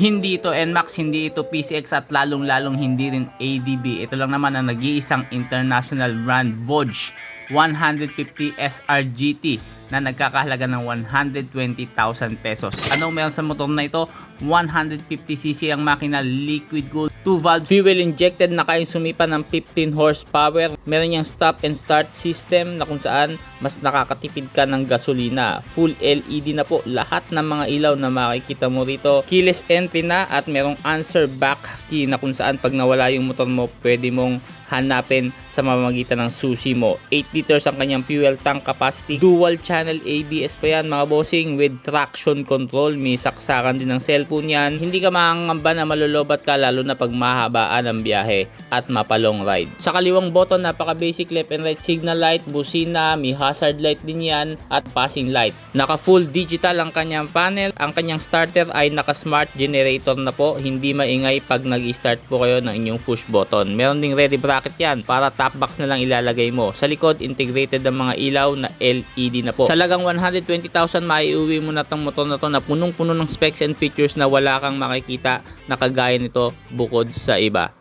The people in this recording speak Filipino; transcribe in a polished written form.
Hindi ito NMAX, hindi ito PCX at lalong-lalong hindi rin ADB. Ito lang naman ang nag-iisang international brand Vogue 150 SRGT na nagkakahalaga ng 120,000 pesos. Ano meron sa motor na ito? 150cc ang makina, liquid gold, 2 valve fuel injected na kayang sumipa ng 15 horsepower. Meron niyang stop and start system na kung saan mas nakakatipid ka ng gasolina. Full LED na po lahat ng mga ilaw na makikita mo rito. Keyless entry na at merong answer back key na kung saan pag nawala yung motor mo pwede mong hanapin sa mamamagitan ng susi mo. 8 liters ang kanyang fuel tank capacity. Dual channel ABS pa yan mga bossing with traction control. May saksakan din ng cellphone yan. Hindi ka makangamba na malulobat ka lalo na pag mahabaan ang biyahe at mapalong ride. Sa kaliwang button napaka basic left and right signal light, busina, may hazard light din yan at passing light. Naka full digital ang kanyang panel. Ang kanyang starter ay naka smart generator na po. Hindi maingay pag nag-start po kayo ng inyong push button. Meron ding ready bracket yan para top box na lang ilalagay mo. Sa likod integrated ang mga ilaw na LED na po. Sa lagang 120,000 maiuwi mo na tong motor na to na punong-puno ng specs and features na wala kang makikita na kagaya nito bukod sa iba.